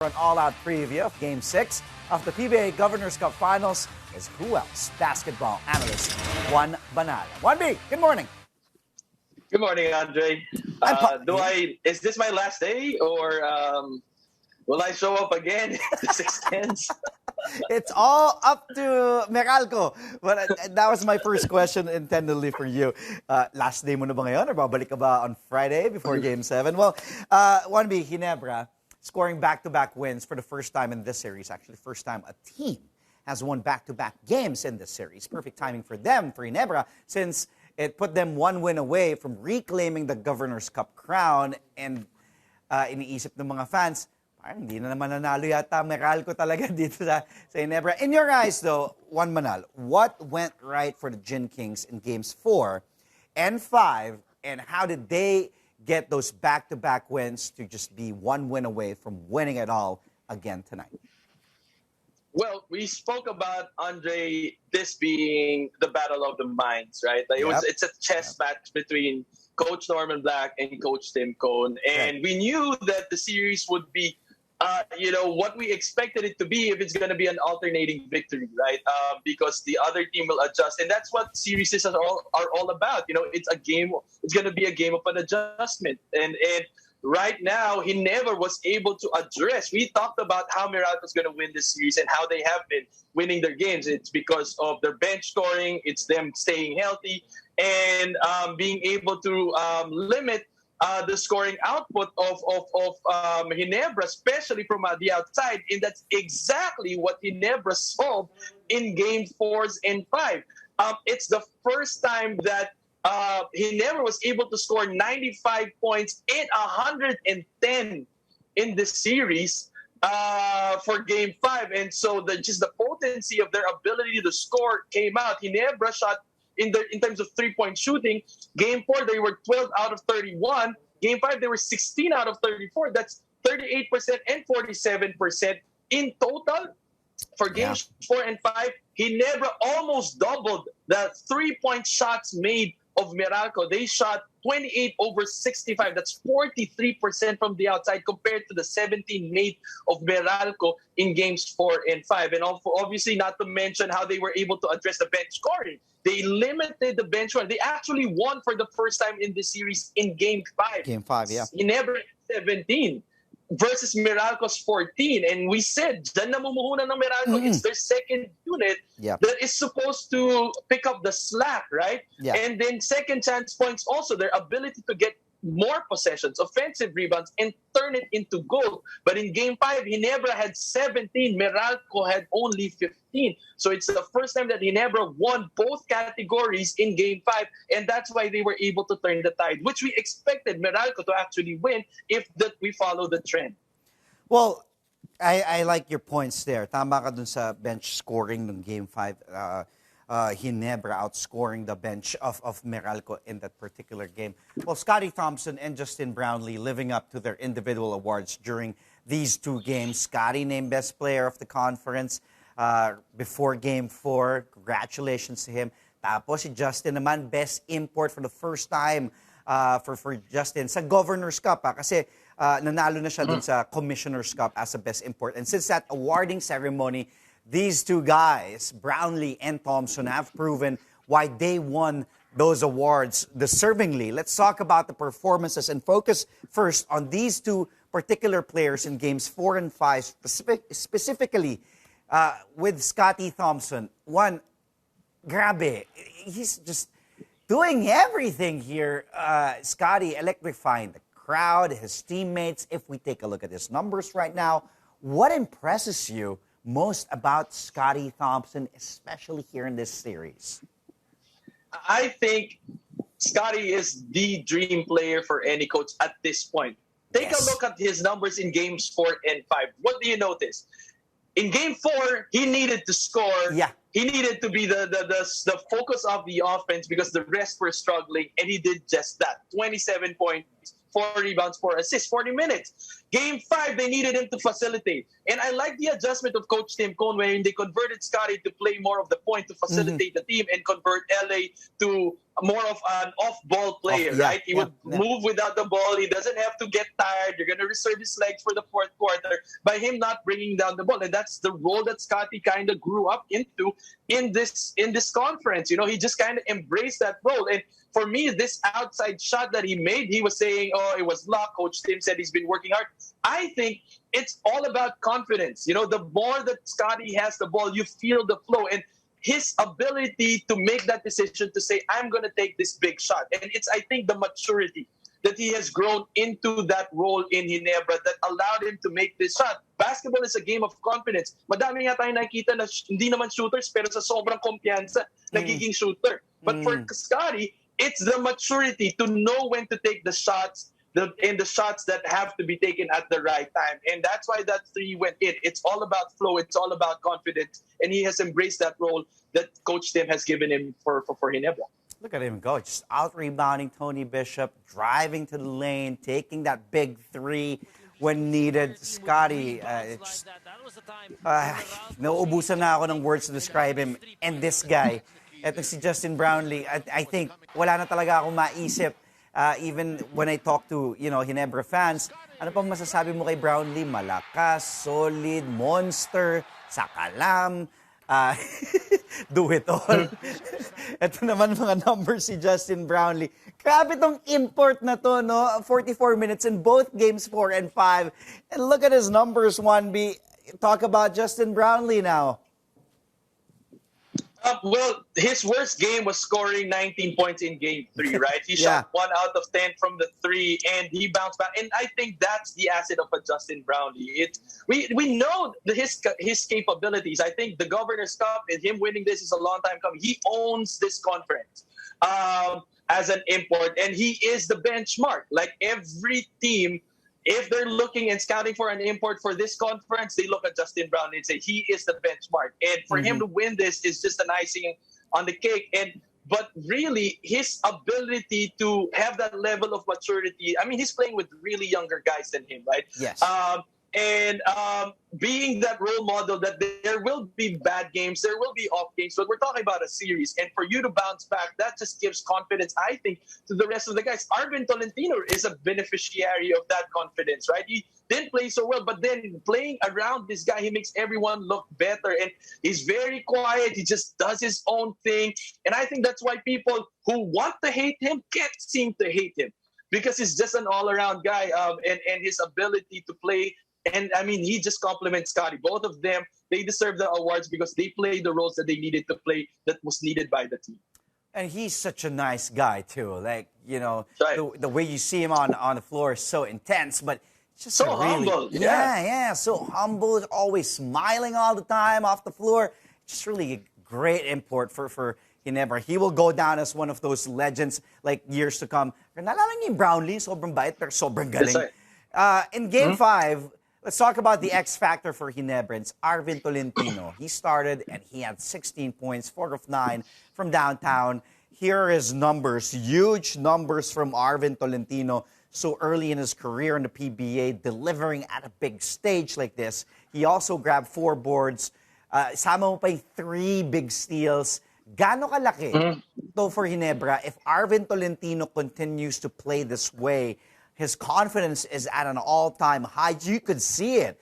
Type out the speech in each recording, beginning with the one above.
An all-out preview of Game 6 of the PBA Governors Cup Finals is who else? Basketball analyst Juan Banal. Juan B, good morning. Good morning, Andre. Is this my last day, or will I show up again if this extends? It's all up to Meralco. But that was my first question intendedly for you. Last day mo na ba ngayon, or babalik ka ba on Friday before Game 7? Well, Juan B, Ginebra scoring back-to-back wins for the first time in this series. Actually, first time a team has won back-to-back games in this series. Perfect timing for them, for Ginebra, since it put them one win away from reclaiming the Governor's Cup crown. And iniisip ng mga fans, parang hindi na naman nanalo yata Meralco talaga dito sa Ginebra. In your eyes, though, Juan Manal, what went right for the Gin Kings in Games 4 and 5, and how did they get those back-to-back wins to just be one win away from winning it all again tonight? Well, we spoke about, Andre, this being the battle of the minds, right? Like it's a chess match between Coach Norman Black and Coach Tim Cone. And we knew that the series would be, what we expected it to be if it's going to be an alternating victory, right? Because the other team will adjust. And that's what series are all about. It's a game. It's going to be a game of an adjustment. And right now, he never was able to address. We talked about how Meralco is going to win this series and how they have been winning their games. It's because of their bench scoring. It's them staying healthy and being able to limit the scoring output of Ginebra, especially from the outside. And that's exactly what Ginebra solved in Game 4s and 5. It's the first time that Ginebra was able to score 95 points and 110 in this series for Game 5. And so just the potency of their ability to score came out. Ginebra shot in terms of three-point shooting. Game 4, they were 12 out of 31. Game 5, they were 16 out of 34. That's 38% and 47% in total. For Games 4 and 5, Ginebra almost doubled the three-point shots made of Meralco. They shot 28 over 65. That's 43% from the outside compared to the 17 made of Meralco in Games 4 and 5. And obviously, not to mention how they were able to address the bench scoring. They limited the bench run. They actually won for the first time in this series in Game 5. Game 5, yeah. Ginebra 17 versus Meralco's 14. And we said, dyan namumuhunan ng Meralco. It's their second unit that is supposed to pick up the slack, right? Yeah. And then second chance points also, their ability to get more possessions, offensive rebounds, and turn it into goal. But in Game 5, Ginebra had 17. Meralco had only 15. So it's the first time that Ginebra won both categories in Game 5, and that's why they were able to turn the tide, which we expected Meralco to actually win if we follow the trend. Well, I like your points there. Tama ka dun sa bench scoring ng Game 5. Ginebra outscoring the bench of Meralco in that particular game. Well, Scotty Thompson and Justin Brownlee living up to their individual awards during these two games. Scotty named Best Player of the Conference before Game 4. Congratulations to him. Tapos si Justin naman, Best Import for the first time for Justin sa Governor's Cup. Kasi nanalo na siya dun sa Commissioner's Cup as a Best Import. And since that awarding ceremony, these two guys, Brownlee and Thompson, have proven why they won those awards deservingly. Let's talk about the performances and focus first on these two particular players in Games 4 and 5, specifically with Scotty Thompson. One, grabe, he's just doing everything here. Scotty electrifying the crowd, his teammates. If we take a look at his numbers right now, what impresses you most about Scotty Thompson, especially here in this series? I think Scotty is the dream player for any coach at this point. Take a look at his numbers in Games 4 and 5. What do you notice? In Game 4, he needed to score. Yeah. He needed to be the focus of the offense because the rest were struggling, and he did just that. 27 points, 4 rebounds, 4 assists, 40 minutes. Game 5, they needed him to facilitate. And I like the adjustment of Coach Tim Cone when they converted Scotty to play more of the point to facilitate the team and convert LA to more of an off-ball player, right? He would move without the ball. He doesn't have to get tired. You're going to reserve his legs for the fourth quarter by him not bringing down the ball. And that's the role that Scotty kind of grew up into in this conference. You know, he just kind of embraced that role. And for me, this outside shot that he made, he was saying, oh, it was luck. Coach Tim said he's been working hard. I think it's all about confidence. You know, the more that Scotty has the ball, you feel the flow. And his ability to make that decision to say, I'm going to take this big shot. And it's, I think, the maturity that he has grown into that role in Ginebra that allowed him to make this shot. Basketball is a game of confidence. Madami nga tayo nakikita na hindi naman shooters pero sa sobrang kumpiyansa, nagiging shooter. But for Scotty, it's the maturity to know when to take the shots, and the shots that have to be taken at the right time. And that's why that three went in. It's all about flow. It's all about confidence. And he has embraced that role that Coach Tim has given him for Ginebra. Look at him go. Just out-rebounding Tony Bishop, driving to the lane, taking that big three when needed. Scotty, nauubusan na ako ng words to describe him. And this guy, eto si Justin Brownlee, I think wala na talaga akong maisip. Even when I talk to, Ginebra fans, ano pang masasabi mo kay Brownlee? Malakas, solid, monster, sakalam, do it all. Ito naman mga numbers si Justin Brownlee. Grabe tong import na to, no? 44 minutes in both games 4 and 5. And look at his numbers, 1B. Talk about Justin Brownlee now. Well, his worst game was scoring 19 points in game 3, right? He shot 1 out of 10 from the 3, and he bounced back. And I think that's the asset of a Justin Brownlee. We know his capabilities. I think the Governor's Cup and him winning this is a long time coming. He owns this conference as an import, and he is the benchmark. Like every team, if they're looking and scouting for an import for this conference, they look at Justin Brownlee and say he is the benchmark. And for him to win this is just an icing on the cake. But really, his ability to have that level of maturity, I mean, he's playing with really younger guys than him, right? Yes. And being that role model that there will be bad games, there will be off games, but we're talking about a series. And for you to bounce back, that just gives confidence, I think, to the rest of the guys. Arvin Tolentino is a beneficiary of that confidence, right? He didn't play so well, but then playing around this guy, he makes everyone look better. And he's very quiet. He just does his own thing. And I think that's why people who want to hate him can't seem to hate him, because he's just an all-around guy, and his ability to play. And, I mean, he just compliments Scotty. Both of them, they deserve the awards because they played the roles that they needed to play that was needed by the team. And he's such a nice guy, too. Like, right. the way you see him on the floor is so intense, but just so humble. Yeah, so humble, always smiling all the time off the floor. Just really a great import for Ginebra. He will go down as one of those legends like years to come. Naalala niyo yung Brownlee, sobrang bait, pero sobrang galing. In Game 5, let's talk about the X factor for Ginebrans, Arvin Tolentino. He started and he had 16 points, 4 of 9 from downtown. Here are his numbers, huge numbers from Arvin Tolentino. So early in his career in the PBA, delivering at a big stage like this. He also grabbed 4 boards. Sama mo pa yung 3 big steals. Gaano kalaki to for Ginebra if Arvin Tolentino continues to play this way? His confidence is at an all-time high. You could see it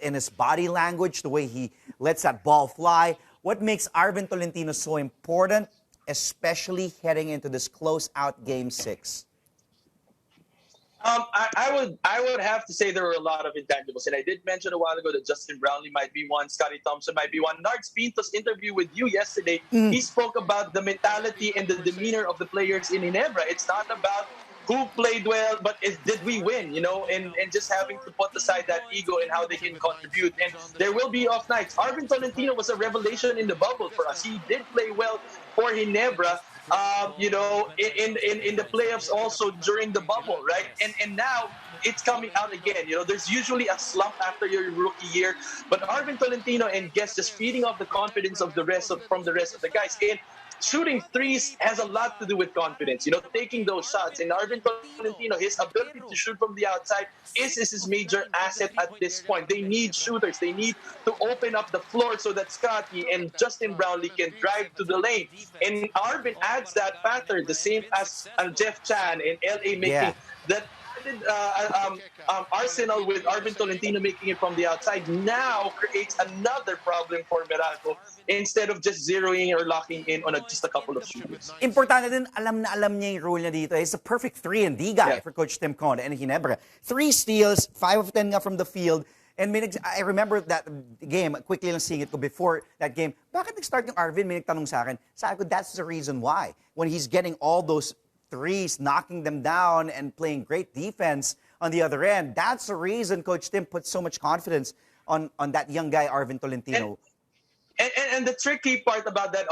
in his body language, the way he lets that ball fly. What makes Arvin Tolentino so important, especially heading into this close-out Game 6? I would have to say there were a lot of intangibles. And I did mention a while ago that Justin Brownlee might be one, Scotty Thompson might be one. Nards Pinto's interview with you yesterday, he spoke about the mentality and the demeanor of the players in Ginebra. It's not about who played well, but did we win, and just having to put aside that ego and how they can contribute. And there will be off nights. Arvin Tolentino was a revelation in the bubble for us. He did play well for Ginebra, in the playoffs also during the bubble, right? And now it's coming out again. There's usually a slump after your rookie year, but Arvin Tolentino and Guest just feeding off the confidence of from the rest of the guys. And shooting threes has a lot to do with confidence. Taking those shots. And Arvin Tolentino, his ability to shoot from the outside is his major asset at this point. They need shooters. They need to open up the floor so that Scotty and Justin Brownlee can drive to the lane. And Arvin adds that factor, the same as Jeff Chan and LA Yeah. making that added arsenal with Arvin Tolentino making it from the outside now creates another problem for Meralco instead of just zeroing or locking in on just a couple of shooters. Importante din, alam na alam niya yung role niya dito. He's a perfect 3-and-D guy Yeah. for Coach Tim Cone and Ginebra. 3 steals, 5 of 10 nga from the field. And I remember that game, quickly lang seeing it ko before that game, bakit nag-start yung Arvin? May nagtanong sa akin. Sabi ko, that's the reason why. When he's getting all those threes, knocking them down and playing great defense on the other end, that's the reason Coach Tim put so much confidence on that young guy, Arvin Tolentino. And the tricky part about that,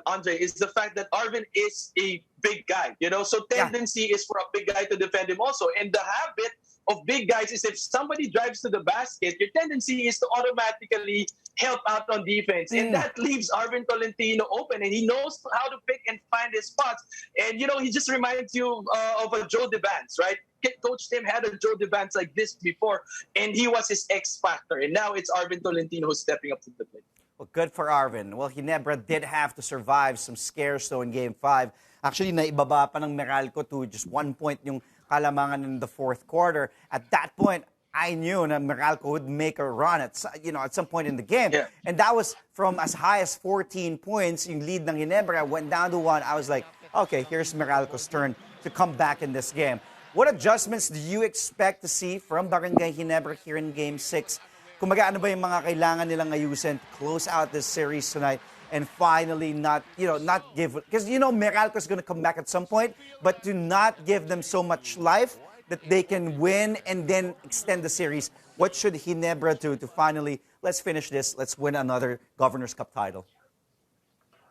Andre, is the fact that Arvin is a big guy, so tendency is for a big guy to defend him also. And the habit of big guys is if somebody drives to the basket, your tendency is to automatically help out on defense. And that leaves Arvin Tolentino open, and he knows how to pick and find his spots. And, he just reminds you of a Joe DeVance, right? Coach Tim had a Joe DeVance like this before, and he was his X factor. And now it's Arvin Tolentino who's stepping up to the plate. Well, good for Arvin. Well, Ginebra did have to survive some scares, though, in Game 5. Actually, naibaba pa ng Meralco to just 1 point yung kalamangan in the fourth quarter. At that point, I knew that Meralco would make a run at some point in the game. Yeah. And that was from as high as 14 points. Yung lead ng Ginebra went down to 1. I was like, okay, here's Meralco's turn to come back in this game. What adjustments do you expect to see from Barangay Ginebra here in Game 6? Kumaga, ano ba yung mga kailangan nilang ayusin to close out this series tonight and finally not give, because Meralco is going to come back at some point, but to not give them so much life that they can win and then extend the series. What should Ginebra do to finally, let's finish this, let's win another Governor's Cup title?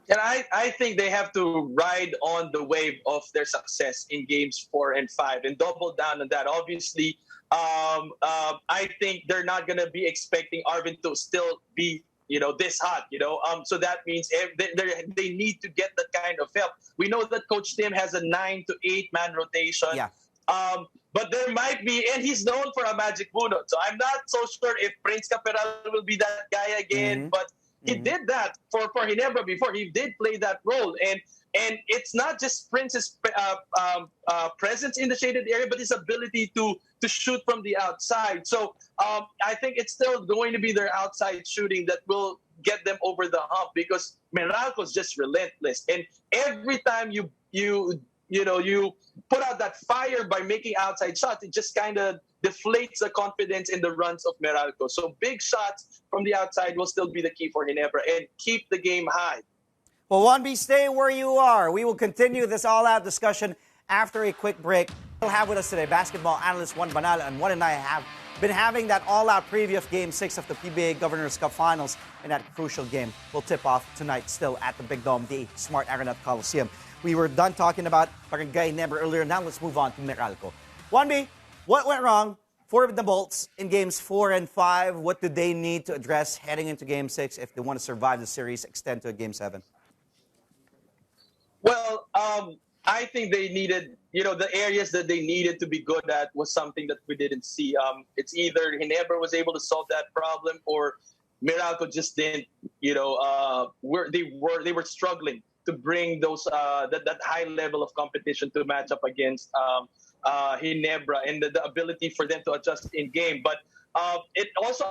And I think they have to ride on the wave of their success in games 4 and 5 and double down on that. Obviously, I think they're not going to be expecting Arvin to still be, this hot, So that means they need to get that kind of help. We know that Coach Tim has a 9 to 8 man rotation. Yeah. But there might be, and he's known for a magic bunot. So I'm not so sure if Prince Caperal will be that guy again, but he did that for Ginebra before. He did play that role. And it's not just Prince's presence in the shaded area, but his ability to shoot from the outside. So I think it's still going to be their outside shooting that will get them over the hump, because Meralco's just relentless. And every time you put out that fire by making outside shots, it just kind of deflates the confidence in the runs of Meralco. So big shots from the outside will still be the key for Ginebra, and keep the game high. Well, 1B, stay where you are. We will continue this all-out discussion after a quick break. We'll have with us today basketball analyst Juan Banal, and Juan and I have been having that all-out preview of Game 6 of the PBA Governor's Cup Finals, and that crucial game will tip off tonight still at the Big Dome, the Smart Aeronaut Coliseum. We were done talking about Barangay Ginebra earlier. Now let's move on to Meralco. 1B, what went wrong for the Bolts in Games 4 and 5? What do they need to address heading into Game 6 if they want to survive the series, extend to a Game 7? Well, I think they needed, the areas that they needed to be good at was something that we didn't see. It's either Ginebra was able to solve that problem, or Meralco just didn't, they were struggling to bring those that high level of competition to match up against Ginebra, and the ability for them to adjust in game. But it also